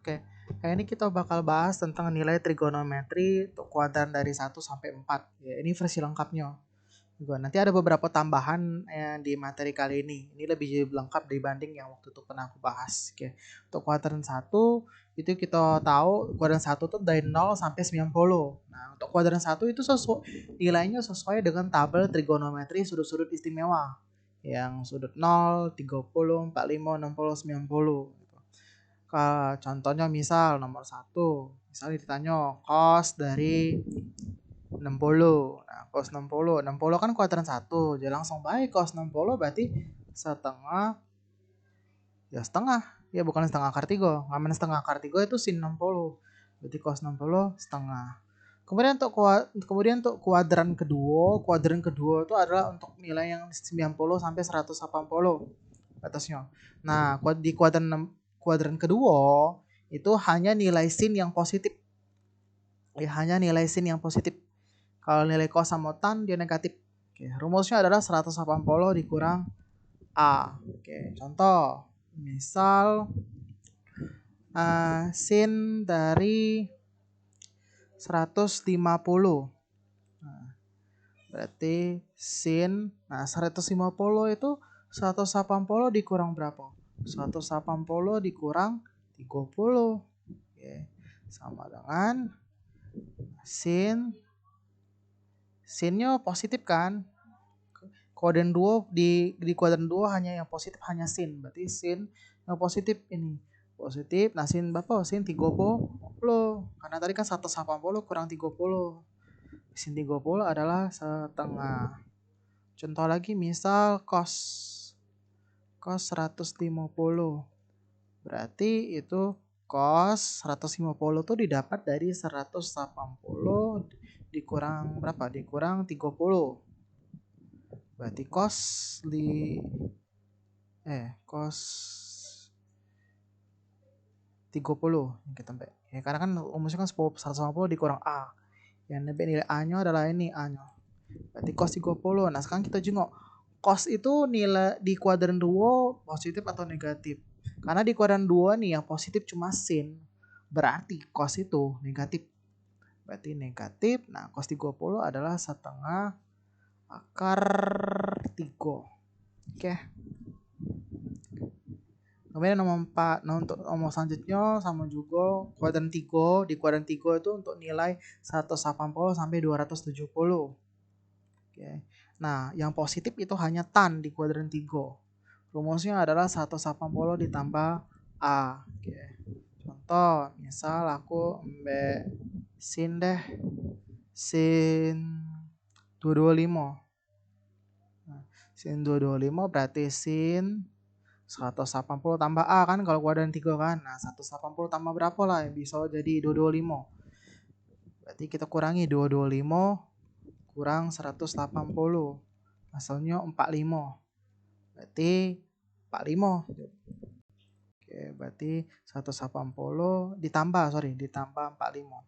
Oke, kayak ini kita bakal bahas tentang nilai trigonometri untuk kuadran dari 1 sampai 4. Ya, ini versi lengkapnya. Juga nanti ada beberapa tambahan di materi kali ini. Ini lebih lengkap dibanding yang waktu itu pernah aku bahas. Oke. Untuk kuadran 1 itu kita tahu kuadran 1 tuh dari 0 sampai 90. Nah, untuk kuadran 1 itu nilainya sesuai dengan tabel trigonometri sudut-sudut istimewa. Yang sudut 0, 30, 45, 60, 90. Contohnya misal nomor 1, misalnya ditanya cos dari 60. Nah, cos 60. 60 kan kuadran 1. Jadi langsung baik cos 60 berarti setengah, ya setengah. Ya bukan setengah akar 3. Ngamen setengah akar 3 itu sin 60. Berarti cos 60 setengah. Kemudian untuk kuadran kedua itu adalah untuk nilai yang 90 sampai 180 batasnya. Nah, di kuadran kedua itu hanya nilai sin yang positif. Ya, hanya nilai sin yang positif. Kalau nilai cos sama tan dia negatif. Oke, rumusnya adalah 180 dikurang A. Oke, contoh. Misal sin dari 150. Nah, berarti sin, 150 itu 180 dikurang berapa? 180 dikurang 30. Oke, sama dengan sinnya positif kan? Kuadran 2 di kuadran 2 hanya yang positif hanya sin. Berarti sin yang positif ini. Positif, nah sin berapa? Sin 30. Karena tadi kan 180 kurang 30. Sin 30 adalah setengah. Contoh lagi misal cos 150. Berarti itu cos 150 tuh didapat dari 180 dikurang berapa? Dikurang 30. Berarti cos cos 30 kita mbak. Ya karena kan rumusnya kan 180 dikurang A. Yang nilai A-nya adalah ini A-nya. Berarti cos 30. Nah, sekarang kita jengok cos itu nilai di kuadran 2 positif atau negatif. Karena di kuadran 2 nih yang positif cuma sin. Berarti cos itu negatif. Berarti negatif. Nah, cos 30 adalah setengah akar 3. Oke. Kemudian nomor 4. Nah, untuk nomor selanjutnya sama juga kuadran 3. Di kuadran 3 itu untuk nilai 180 sampai 270. Oke. Nah, yang positif itu hanya tan di kuadran 3. Rumusnya adalah 180 ditambah A. Oke. Contoh, misal aku ambil sin deh. Sin 225. Nah, sin 225 berarti sin 180 tambah A kan kalau kuadran 3 kan. Nah, 180 tambah berapa lah yang bisa jadi 225. Berarti kita kurangi 225 kurang 180. Hasilnya 45. Berarti 45. Oke, berarti 180 ditambah 45.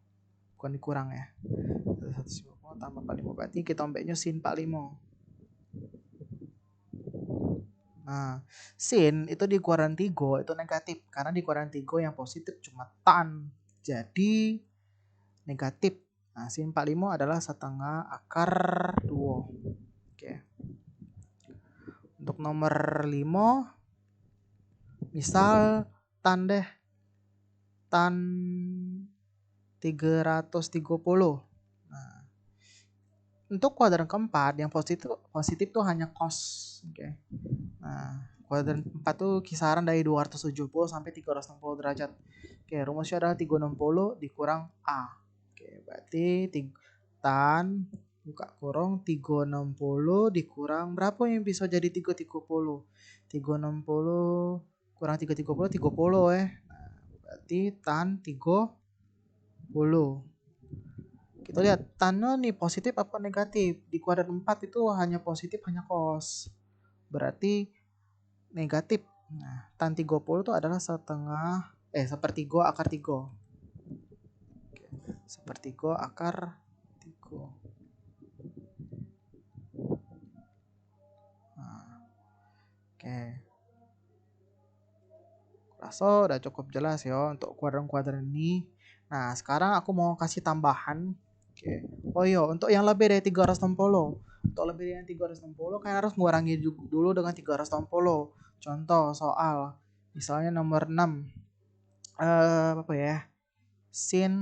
Bukan dikurang ya. 150 tambah 45. Berarti kita ambilnya sin 45. Nah, sin itu di kuadran 3 itu negatif. Karena di kuadran 3 yang positif cuma tan. Jadi negatif. Nah, sin 45 adalah setengah akar 2. Oke. Untuk nomor 5, misal tan deh. Tan 330. Nah, untuk kuadran keempat yang positif tuh hanya cos. Oke. Nah, kuadran 4 tuh kisaran dari 270 sampai 360 derajat. Oke, rumusnya adalah 360 dikurang A. Oke, berarti tan buka kurung 360 dikurang berapa yang bisa jadi 330? 360 kurang 330 30 ya. Nah, berarti tan 30. Kita lihat tannya nih positif apa negatif. Di kuadran 4 itu hanya positif hanya cos. Berarti negatif. Nah, tan 30 itu adalah sepertiga akar 3. Oke. Sepertiga akar 3. Nah, oke. So, udah cukup jelas ya untuk kuadran-kuadran ini. Nah, sekarang aku mau kasih tambahan. Oke. Oh iya, untuk yang lebih dari 360. Untuk lebih dari 360 kan harus ngurangi dulu dengan 360. Contoh soal misalnya nomor 6. Apa ya? Sin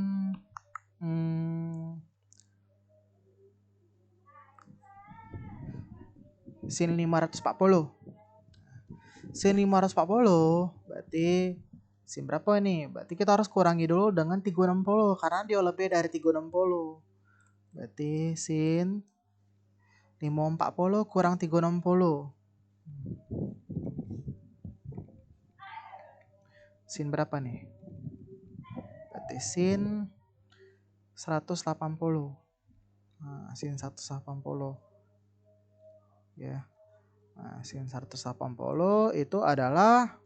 sin 540. Sin 540 berarti sin berapa ini? Berarti kita harus kurangi dulu dengan 360 karena dia lebih dari 360. Berarti sin 540 kurang 360. Sin berapa nih? Berarti sin 180. Nah, sin 180. Ya. Nah, sin 180 itu adalah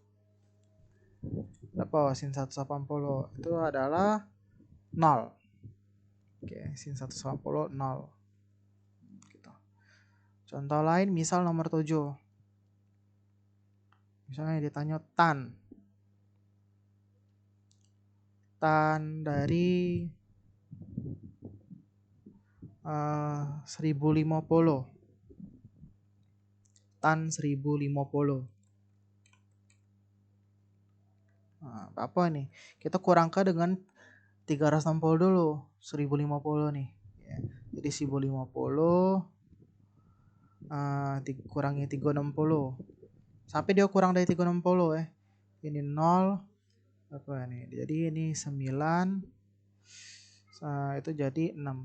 berapa? Sin 180 itu adalah 0. Oke, sin 180 0. Gitu. Contoh lain misal nomor 7. Misalnya ditanya tan dari 1050. Tan 1050. Nah, apa nih? Kita kurangkan dengan 360 dulu. 1050 nih. Ya. Jadi 1050 kurangi 360. Sampai dia kurang dari 360 ya. Ini 0. Apa nih? Jadi ini 9. Itu jadi 6.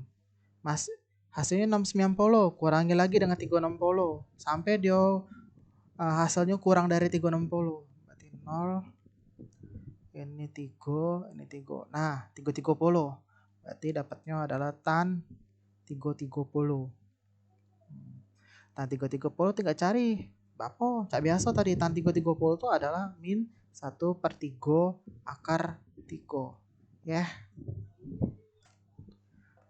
Hasilnya 690. Kurangi lagi dengan 360. Sampai dia hasilnya kurang dari 360. Berarti 0. Ini 3. Ini 3. Nah 330. Berarti dapatnya adalah tan 330. Tan 330 tinggal cari. Bapo, cak biasa tadi tan 330 itu adalah min 1/3 akar 3. Ya.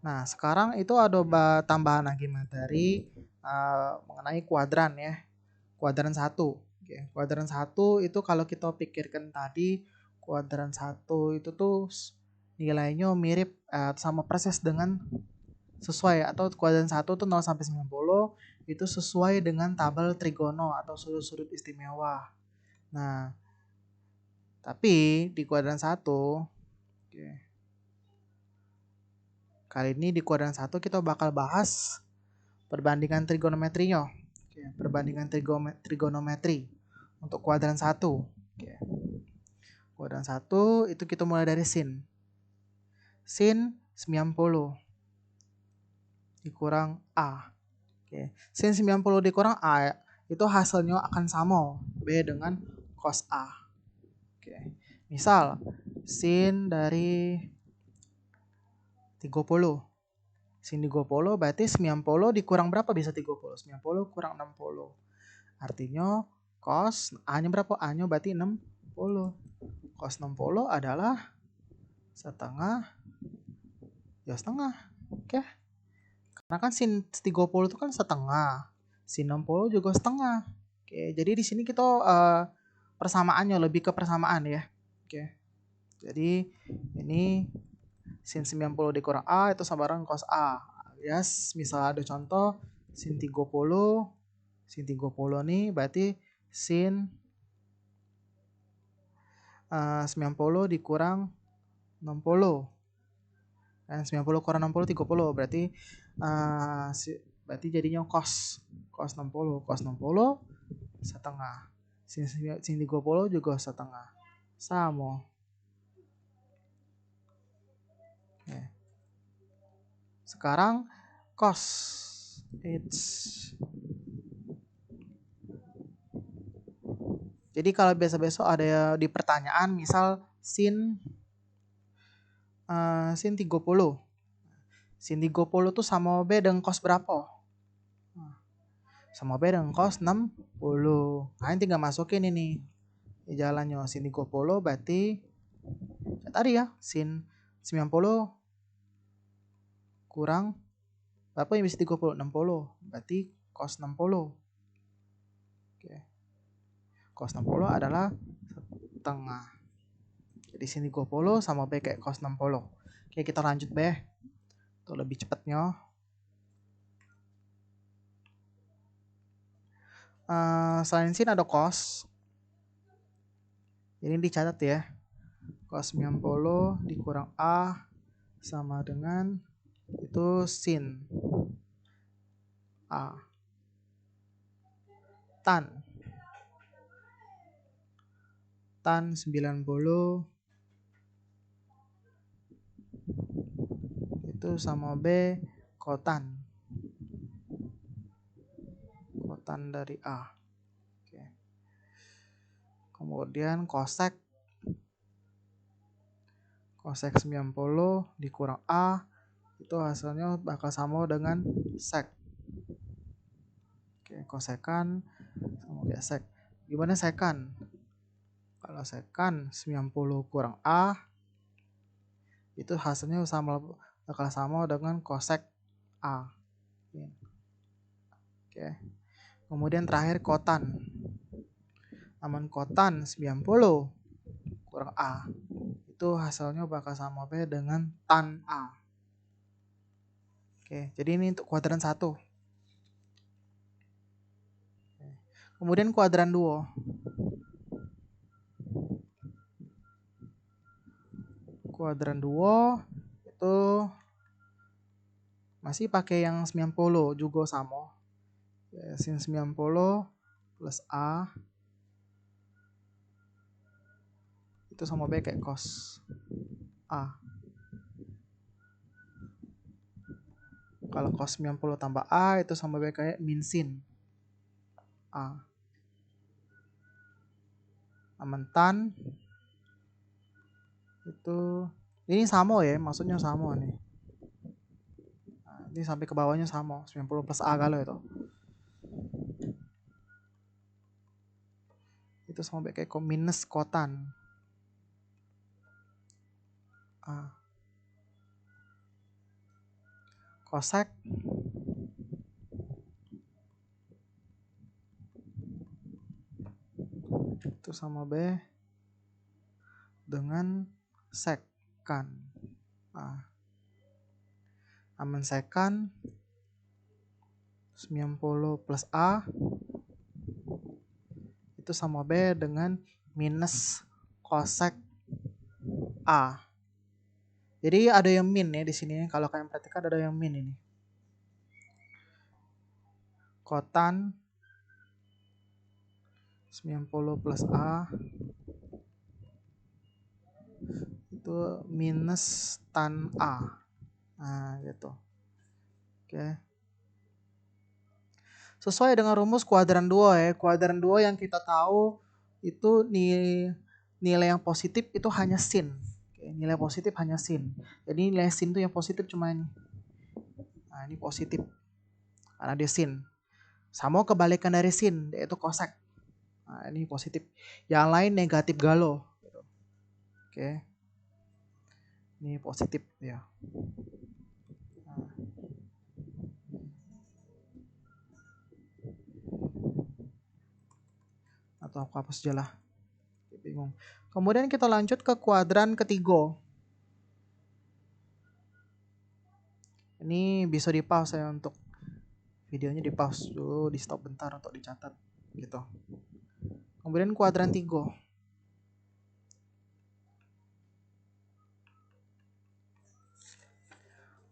Nah, sekarang itu ada tambahan lagi materi mengenai kuadran ya. Kuadran 1. Oke, kuadran 1 itu kalau kita pikirkan tadi, kuadran 1 itu tuh nilainya mirip sama persis dengan sesuai, atau kuadran 1 tuh 0 sampai 90 itu sesuai dengan tabel trigono atau sudut-sudut istimewa. Nah, tapi di kuadran 1 kali ini di kuadran 1 kita bakal bahas perbandingan trigonometrinya. Perbandingan trigonometri untuk kuadran 1. Kuadran 1 itu kita mulai dari sin. Sin 90 dikurang A. Sin 90 dikurang A itu hasilnya akan sama B dengan cos A. Misal sin dari 30. Sin 30 berarti 90 dikurang berapa bisa 30? 90 kurang 60. Artinya cos A-nya berapa? A-nya berarti 60. Cos 60 adalah setengah ya setengah. Oke. Karena kan sin 30 itu kan setengah. Sin 60 juga setengah. Oke, jadi di sini kita persamaannya lebih ke persamaan ya. Oke. Jadi ini sin 90 dikurang A itu sama dengan cos A. Yes, misal ada contoh sin 30. Sin 30 nih berarti sin 90 dikurang 60. Dan 90 kurang 60 30 berarti berarti jadinya cos 60. Cos 60 setengah. Sin 30 juga setengah. Sama. Sekarang cos jadi kalau besok-besok ada di pertanyaan misal sin 30. Sin 30 tuh sama B dengan cos berapa? Sama B dengan cos 60. Nah, ini tinggal masukin ini di jalannya. Sin 30 berarti tadi ya, sin 90 kurang berapa yang bisa 30? 60. Berarti cos 60. Oke. Cos 60 adalah setengah. Jadi sini 20 sama B kayak cos 60. Oke, kita lanjut B. Tuh lebih cepatnya. Selain sin ada cos. Ini dicatat ya. Cos 90 dikurang A sama dengan itu sin A. Tan 90 itu sama B kotan dari A. Oke. Kemudian kosek 90 dikurang A itu hasilnya bakal sama dengan sek. Oke, kosekan sama kayak sek. Gimana sekan? Kalau sekan 90 kurang A itu hasilnya bakal sama dengan kosek A. Oke. Kemudian terakhir kotan. Aman kotan 90 kurang A. Itu hasilnya bakal sama B dengan tan A. Oke, jadi ini untuk kuadran 1. Kemudian kuadran 2. Kuadran 2 itu masih pakai yang 90 juga sama. Sin 90 plus A itu sama B kayak cos A. Kalau cos 90 tambah A itu sama B kayak min sin A. Tan itu ini sama ya, maksudnya sama nih. Nah, ini sampai ke bawahnya sama, 90 plus A kalau itu. Itu sama B kayak minus kotan A. Kosek itu sama B dengan sekan A. Aman sekan 90 plus A itu sama B dengan minus kosek A. Jadi ada yang min ya di sini. Kalau kalian perhatikan ada yang min ini. Kotan 90 plus A itu minus tan A. Nah, gitu. Oke. Sesuai dengan rumus kuadran 2 ya. Kuadran 2 yang kita tahu itu nilai yang positif itu hanya sin. Oke, nilai positif hanya sin. Jadi nilai sin itu yang positif cuma ini. Nah, ini positif. Karena dia sin. Sama kebalikan dari sin, yaitu kosek. Nah, ini positif. Yang lain negatif galau. Oke. Ini positif ya. Nah. Atau aku hapus aja lah. Bingung. Kemudian kita lanjut ke kuadran ketiga. Ini bisa di pause ya, untuk videonya di pause dulu, di stop bentar untuk dicatat gitu. Kemudian kuadran 3.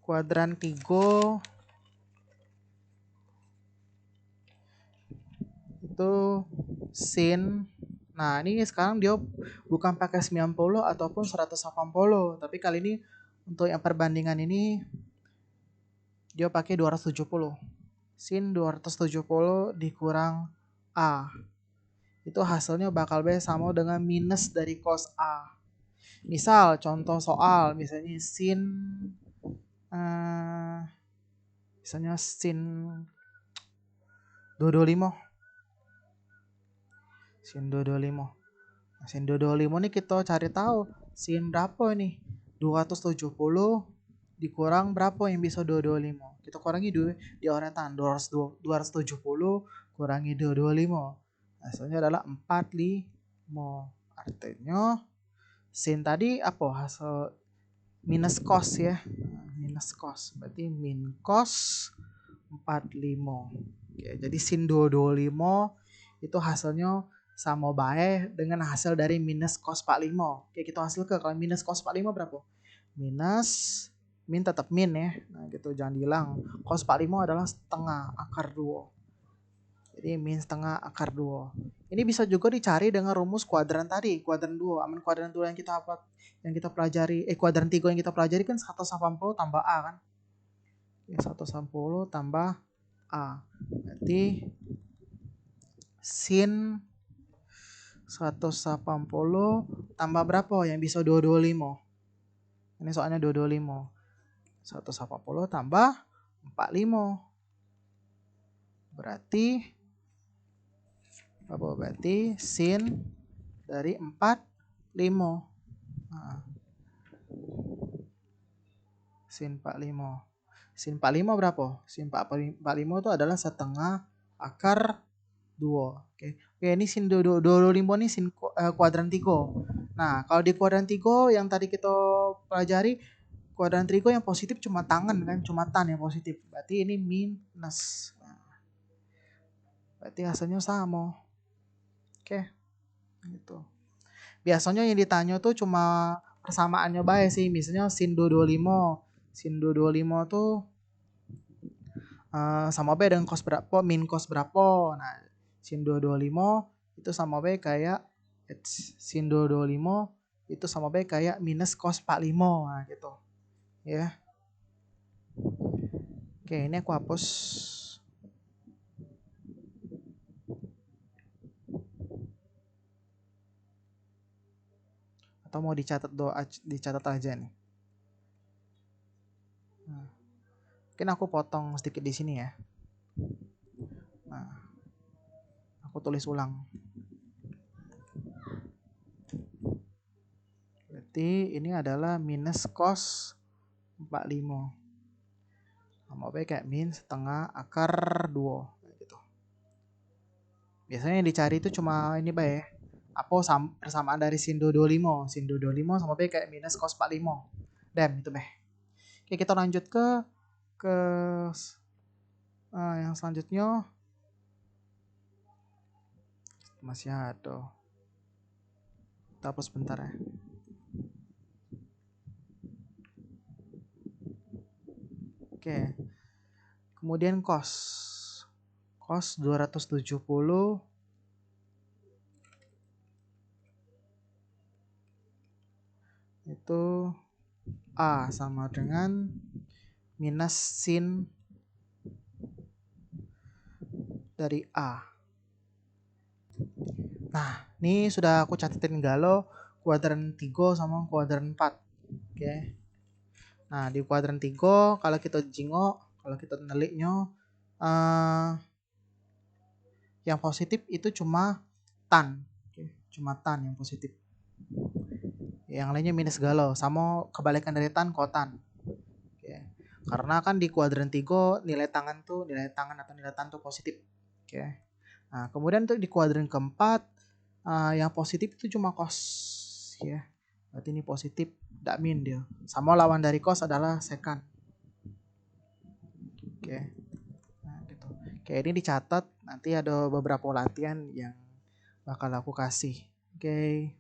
Kuadran 3 itu sin. Nah, ini sekarang dia bukan pakai 90 ataupun 180, tapi kali ini untuk yang perbandingan ini dia pakai 270. Sin 270 dikurang A. Itu hasilnya bakal B sama dengan minus dari cos A. Misal contoh soal, misalnya sin misalnya sin 225. Sin 225. Nah, sin 225 nih kita cari tahu sin berapa ini? 270 dikurang berapa yang bisa 225? Kita kurangi dulu di oretan 270 kurangi 225. Hasilnya adalah 45. Artinya sin tadi apa hasil minus cos ya. Minus cos berarti min cos 45. Oke, jadi sin 225 itu hasilnya sama baik dengan hasil dari minus cos 45. Oke, kita hasil ke kalau minus cos 45 berapa? Minus min tetap min ya. Nah, gitu jangan dihilang. Cos 45 adalah setengah akar 2. Jadi min setengah akar 2. Ini bisa juga dicari dengan rumus kuadran tadi, kuadran 2. Aman kuadran 2 yang kita pelajari, kuadran 3 yang kita pelajari kan 180 tambah A kan. 180 tambah A. Berarti sin 180 tambah berapa yang bisa 225? Ini soalnya 225. 180 tambah 45. Berarti apa? Berarti sin dari 45. Nah, sin 45. Sin 45 berapa? Sin 45 itu adalah setengah akar 2. Oke. Oke, ini sin 225 ini sin kuadran 3. Nah, kalau di kuadran 3 yang tadi kita pelajari, kuadran 3 yang positif cuma tangan kan, cuma tan yang positif. Berarti ini minus. Nah, berarti hasilnya sama. Oke. Gitu. Biasanya yang ditanya tuh cuma persamaannya baik sih. Misalnya sin 225. Sin 225 tuh sama B dengan cos berapa, min cos berapa. Nah, sin 225 itu sama B kayak sin 225 itu sama B kayak minus cos 45. Nah, gitu. Ya. Oke, ini aku hapus. Atau mau dicatat dicatat aja nih. Nah, mungkin aku potong sedikit di sini ya. Nah, aku tulis ulang. Berarti ini adalah minus cos 45. Sama B kayak min setengah akar 2. Gitu. Biasanya yang dicari itu cuma ini Bay. Apa persamaan dari sin 225. Sin 225 sama B kayak minus cos 45. Dan itu Bay. Oke, kita lanjut ke yang selanjutnya. Masih ada. Kita hapus sebentar ya. Oke. Kemudian cos. Cos 270 itu A sama dengan minus sin dari A. Nah, ini sudah aku catatin galau kuadran 3 sama kuadran 4. Oke. Nah, di kuadran 3 kalau kita jingok, kalau kita neliknya yang positif itu cuma tan. Oke, cuma tan yang positif. Yang lainnya minus galau, sama kebalikan dari tan kotan. Oke. Karena kan di kuadran 3 nilai tangan atau nilai tan tuh positif. Oke. Nah, kemudian untuk di kuadran keempat yang positif itu cuma cos ya. Berarti ini positif, tidak min dia. Sama lawan dari cos adalah secant. Oke. Nah, gitu. Oke, ini dicatat, nanti ada beberapa latihan yang bakal aku kasih. Oke.